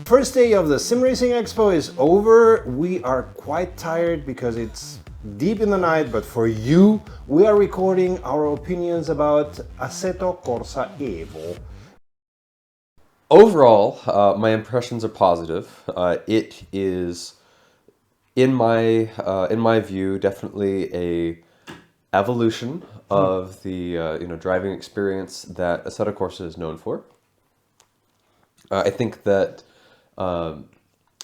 First day of the Sim Racing Expo is over. We are quite tired because it's deep in the night, but for you, we are recording our opinions about Assetto Corse Evo. Overall, my impressions are positive. It is, in my view, definitely a evolution of the driving experience that Assetto Corse is known for. I think that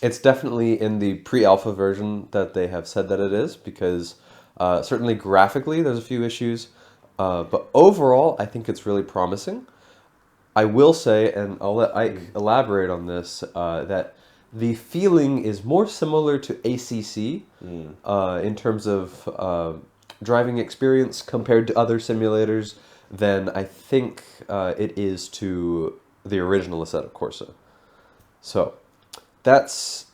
it's definitely in the pre-alpha version that they have said that it is, because certainly graphically there's a few issues, but overall I think it's really promising. I will say, and I'll let Ike elaborate on this, that the feeling is more similar to ACC in terms of driving experience compared to other simulators than I think it is to the original Assetto Corsa. So that's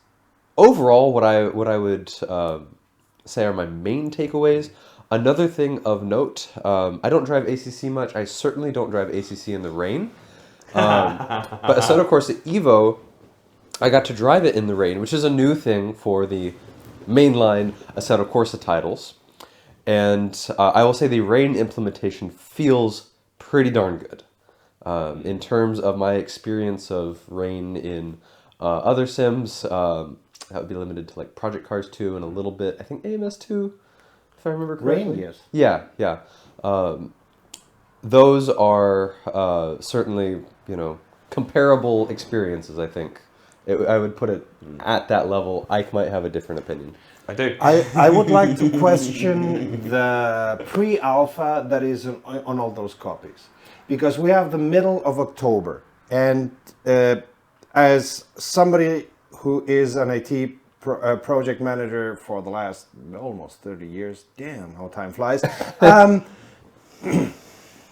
overall what I would say are my main takeaways. Another thing of note, I don't drive ACC much. I certainly don't drive ACC in the rain. But Assetto Corse Evo, I got to drive it in the rain, which is a new thing for the mainline Assetto Corsa titles. And I will say the rain implementation feels pretty darn good. In terms of my experience of rain in other sims, that would be limited to like Project Cars 2 and a little bit, I think AMS 2, if I remember correctly. Rain, yes. Yeah. Those are certainly, comparable experiences, I think. I would put it at that level. Ike might have a different opinion. I do. I would like to question the pre-alpha that is on all those copies. Because we have the middle of October. And as somebody who is an IT project manager for the last almost 30 years, damn how time flies.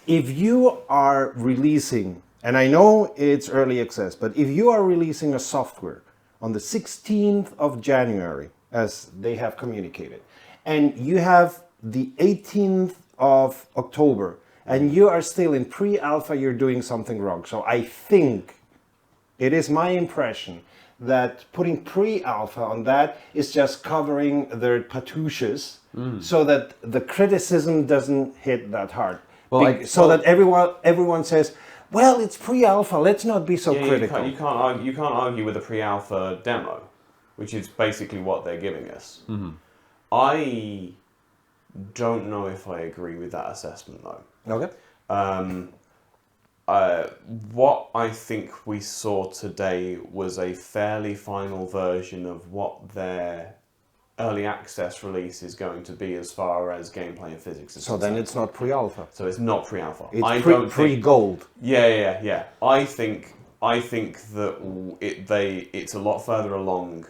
If you are releasing, and I know it's early access, but if you are releasing a software on the 16th of January, as they have communicated, and you have the 18th of October, and you are still in pre-alpha, you're doing something wrong. So I think, it is my impression, that putting pre-alpha on that is just covering their patouches so that the criticism doesn't hit that hard. That everyone says, well, it's pre-alpha, let's not be so critical. You can't argue with a pre-alpha demo, which is basically what they're giving us. Mm-hmm. I don't know if I agree with that assessment, though. Okay. What I think we saw today was a fairly final version of what their early access release is going to be as far as gameplay and physics is concerned. Then it's not pre-alpha. So it's not pre-alpha. It's pre-gold. Yeah. I think that it's a lot further along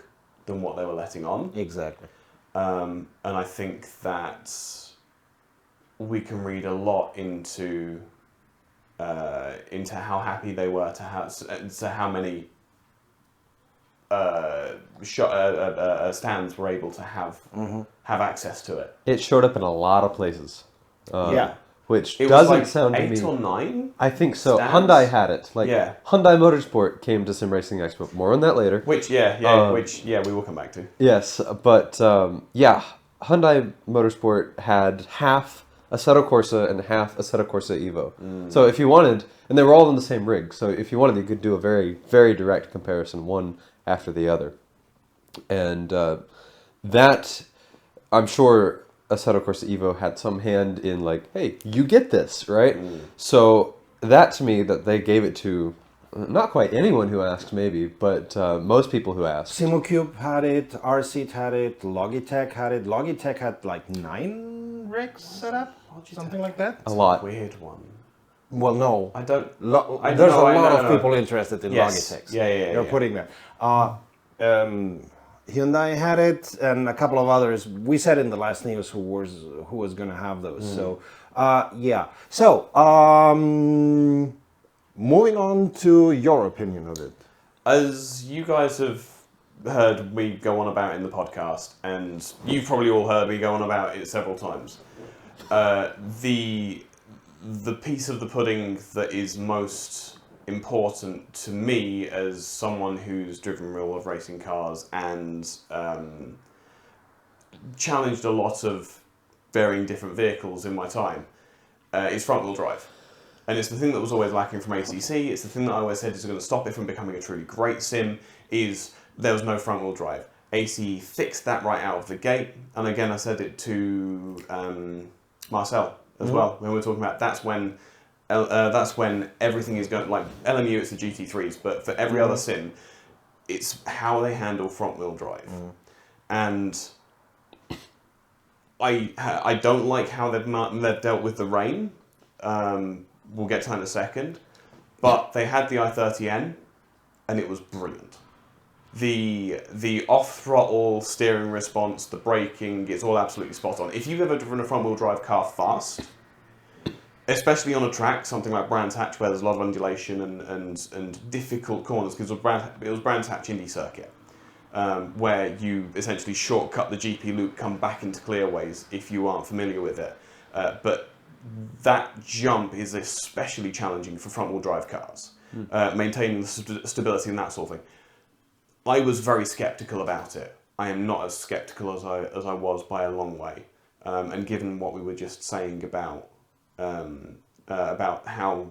than what they were letting on. Exactly. And I think that we can read a lot into how happy they were to how many stands were able to have access to it. It showed up in a lot of places. Which It doesn't was like sound to 8 me... or 9? I think so. stands? Hyundai had it. Yeah. Hyundai Motorsport came to Sim Racing Expo. More on that later. Which we will come back to. Yes, but Hyundai Motorsport had half Assetto Corsa and half Assetto Corse Evo. So if you wanted, and they were all in the same rig, so if you wanted, you could do a very, very direct comparison, one after the other. And that, I'm sure Assetto Corse Evo had some hand in like, hey, you get this, right? So that to me, that they gave it to not quite anyone who asked maybe, but most people who asked. Simocube had it, RSeat had it, Logitech had it. Logitech had like 9 rigs set up, something like that. A lot. Weird one. Well, no. I don't. There's a lot of people interested in Logitechs. Yeah. You're putting that. Hyundai had it, and a couple of others. We said in the last news who was going to have those. So, yeah. So, moving on to your opinion of it. As you guys have heard me go on about in the podcast, and you've probably all heard me go on about it several times, the piece of the pudding that is most important to me as someone who's driven real world racing cars and challenged a lot of varying different vehicles in my time is front wheel drive. And it's the thing that was always lacking from ACC. It's the thing that I always said is going to stop it from becoming a truly great sim, is there was no front wheel drive. ACE fixed that right out of the gate. And again, I said it to Marcel as well, when we were talking about that's when everything is going, like LMU, it's the GT3s, but for every other sim, it's how they handle front wheel drive. And I don't like how they've dealt with the rain. We'll get to that in a second. But they had the i30N, and it was brilliant. The off-throttle steering response, the braking, it's all absolutely spot on. If you've ever driven a front-wheel drive car fast, especially on a track, something like Brands Hatch, where there's a lot of undulation and difficult corners, because it was Brands Hatch Indy Circuit, where you essentially shortcut the GP loop, come back into clearways if you aren't familiar with it. But that jump is especially challenging for front-wheel drive cars, maintaining the stability and that sort of thing. I was very sceptical about it. I am not as sceptical as I was by a long way. And given what we were just saying about how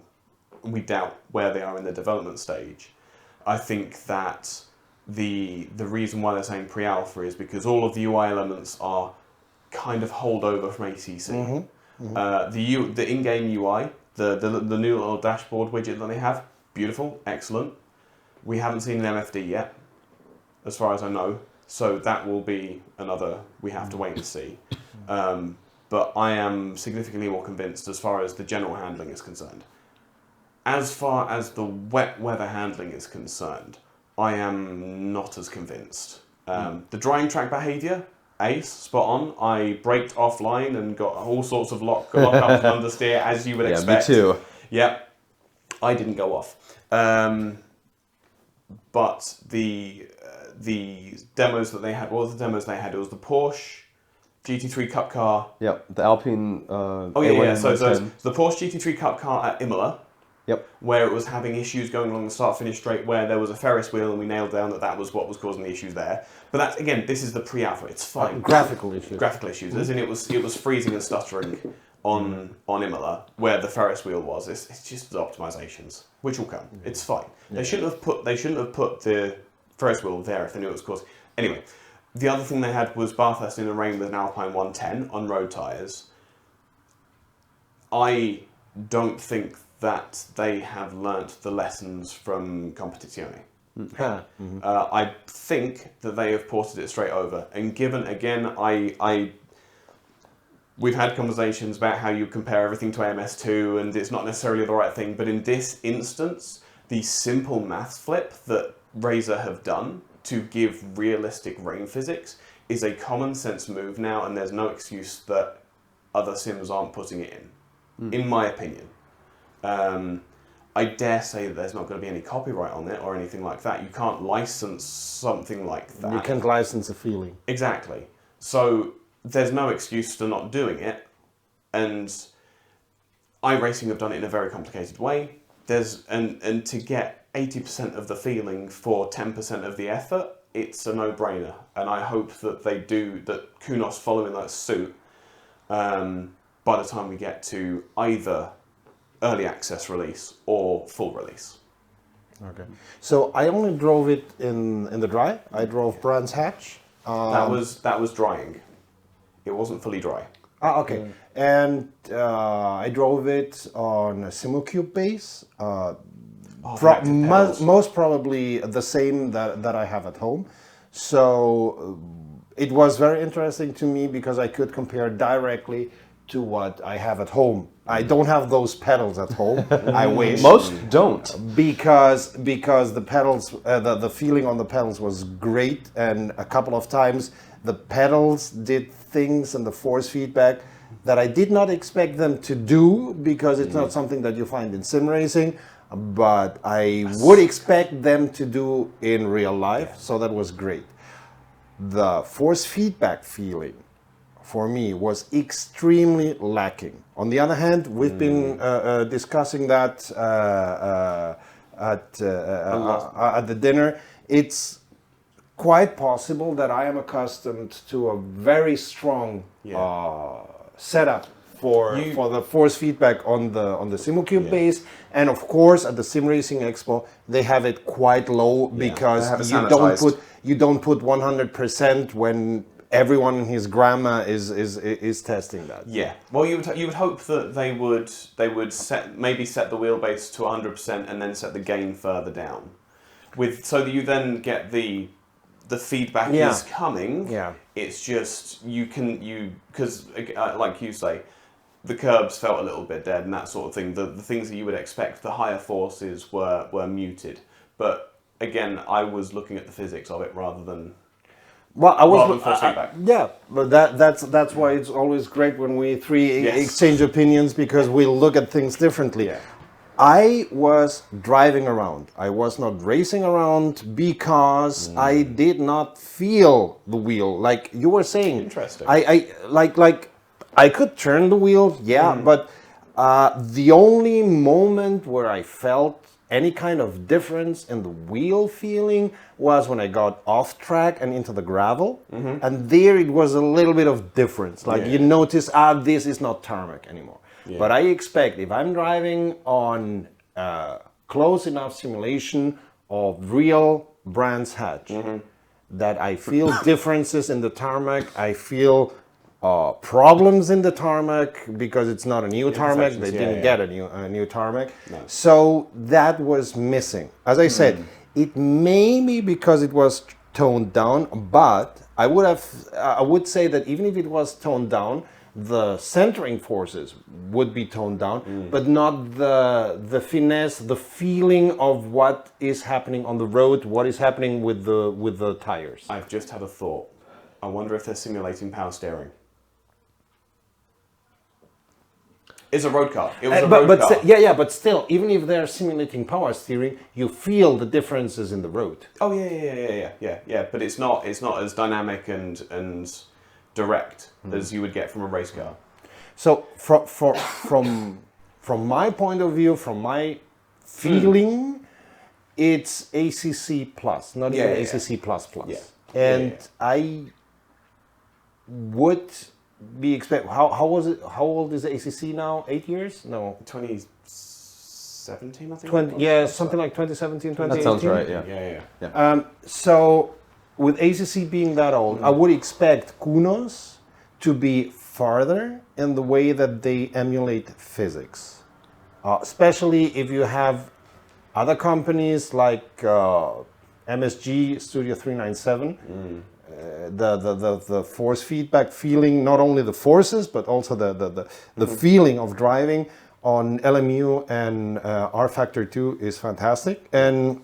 we doubt where they are in the development stage, I think that the reason why they're saying pre-alpha is because all of the UI elements are kind of holdover from ACC. The in-game UI, the new little dashboard widget that they have, beautiful, excellent. We haven't seen an MFD yet, as far as I know, so that will be another we have to wait and see. But I am significantly more convinced as far as the general handling is concerned. As far as the wet weather handling is concerned, I am not as convinced. The drying track behaviour, ace, spot on. I braked offline and got all sorts of lock-ups and understeer, as you would expect. Me too. Yep. I didn't go off. But the demos that they had, what were the demos they had? It was the Porsche GT3 Cup car. Yep, the Alpine. So the Porsche GT3 Cup car at Imola. Yep. Where it was having issues going along the start-finish straight, where there was a Ferris wheel, and we nailed down that was what was causing the issues there. But that's, again, this is the pre-alpha. It's fine. Graphical issues. Graphical issues, as in it was freezing and stuttering on Imola, where the Ferris wheel was. It's just the optimizations, which will come. It's fine. They shouldn't have put the Ferris wheel there if they knew it was causing. Anyway, the other thing they had was Bathurst in the rain with an Alpine 110 on road tyres. I don't think that they have learnt the lessons from Competizione. I think that they have ported it straight over. And given, again, we've had conversations about how you compare everything to AMS2 and it's not necessarily the right thing, but in this instance, the simple maths flip that Razer have done to give realistic rain physics is a common sense move now, and there's no excuse that other sims aren't putting it in my opinion. I dare say that there's not going to be any copyright on it or anything like that. You can't license something like that. You can't license a feeling. Exactly. So there's no excuse for not doing it. And iRacing have done it in a very complicated way. And to get 80% of the feeling for 10% of the effort, it's a no-brainer. And I hope that they do, that Kunos following that suit by the time we get to either early access release or full release. Okay. So I only drove it in the dry. I drove Brands Hatch. That was drying. It wasn't fully dry. Okay. And I drove it on a Simulcube base. Most probably the same that I have at home. So it was very interesting to me because I could compare directly to what I have at home. I don't have those pedals at home. I wish. Most don't. Because the pedals, the feeling on the pedals was great, and a couple of times the pedals did things and the force feedback that I did not expect them to do, because it's not something that you find in sim racing, but I would expect them to do in real life. So that was great. The force feedback feeling for me was extremely lacking. On the other hand, we've been discussing that at the dinner, it's quite possible that I am accustomed to a very strong setup for the force feedback on the SimoCube base, and of course at the Sim Racing Expo they have it quite low because you don't put 100% when everyone in his grandma is testing that. Yeah. Well, you would hope that they would set the wheelbase to 100% and then set the gain further down, so that you then get the feedback is coming. Yeah. It's just because like you say, the curbs felt a little bit dead and that sort of thing. The things that you would expect, the higher forces were muted. But again, I was looking at the physics of it rather than. Well, I was feedback. Yeah, but that's why it's always great when we exchange opinions, because we look at things differently. Yeah. I was driving around. I was not racing around because I did not feel the wheel, like you were saying. Interesting. I could turn the wheel, but the only moment where I felt any kind of difference in the wheel feeling was when I got off track and into the gravel, and there it was a little bit of difference. Like you notice, this is not tarmac anymore. Yeah. But I expect if I'm driving on close enough simulation of real Brands Hatch, that I feel differences in the tarmac. I feel problems in the tarmac because it's not a new tarmac. They didn't get a new tarmac. No. So that was missing. As I said, it may be because it was toned down, but I would say that even if it was toned down, the centering forces would be toned down, but not the finesse, the feeling of what is happening on the road, what is happening with the tires. I've just had a thought. I wonder if they're simulating power steering. It's a road car. It was a road car. But still, even if they're simulating power steering, you feel the differences in the road. Oh yeah. But it's not as dynamic and direct as you would get from a race car. So from my point of view, from my feeling, it's ACC plus, not even ACC plus. Yeah. And I would be expect. How old is the ACC now? 8 years? No. 2017, I think. Something like 2017, 2018. That sounds right. Yeah. So with ACC being that old, I would expect Kunos to be farther in the way that they emulate physics, especially if you have other companies like MSG Studio 397. The force feedback feeling, not only the forces but also the feeling of driving on LMU and R Factor 2 is fantastic. And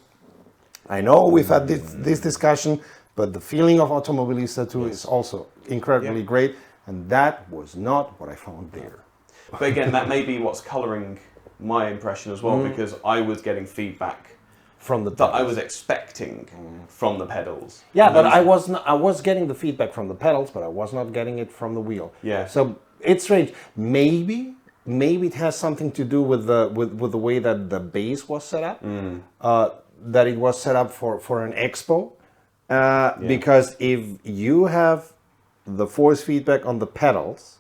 I know we've had this discussion, but the feeling of Automobilista 2 is also incredibly great, and that was not what I found there. But again, that may be what's colouring my impression as well, because I was getting feedback from the that I was expecting from the pedals. Yeah, but I was getting the feedback from the pedals, but I was not getting it from the wheel. Yeah. So it's strange. Maybe it has something to do with the way that the base was set up. That it was set up for an expo. Because if you have the force feedback on the pedals,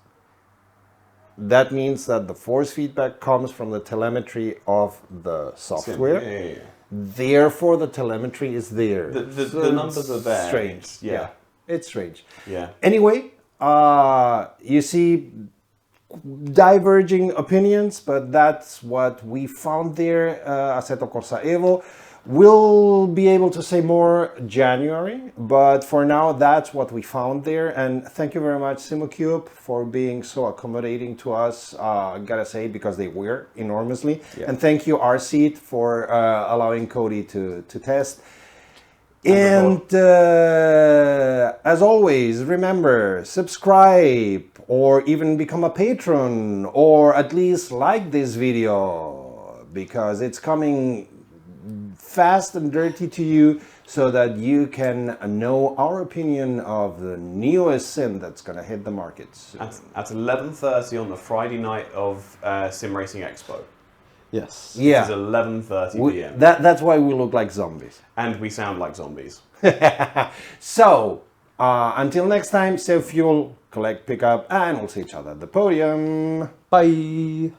that means that the force feedback comes from the telemetry of the software. Yeah. Therefore, the telemetry is there. The numbers are there. Strange. Yeah. It's strange. Yeah. Anyway, you see diverging opinions, but that's what we found there. Assetto Corse Evo. We'll be able to say more January, but for now, that's what we found there. And thank you very much, SimoCube, for being so accommodating to us. I gotta say, because they were enormously. Yeah. And thank you, RSeat, for allowing Cody to test. And as always, remember, subscribe or even become a patron, or at least like this video, because it's coming fast and dirty to you, so that you can know our opinion of the newest sim that's going to hit the markets at 11:30 on the Friday night of Sim Racing Expo. Yes. Yeah. It's 11:30 We- p.m. that's why we look like zombies. and we sound like zombies. So, until next time, save fuel, collect, pick up, and we'll see each other at the podium. Bye.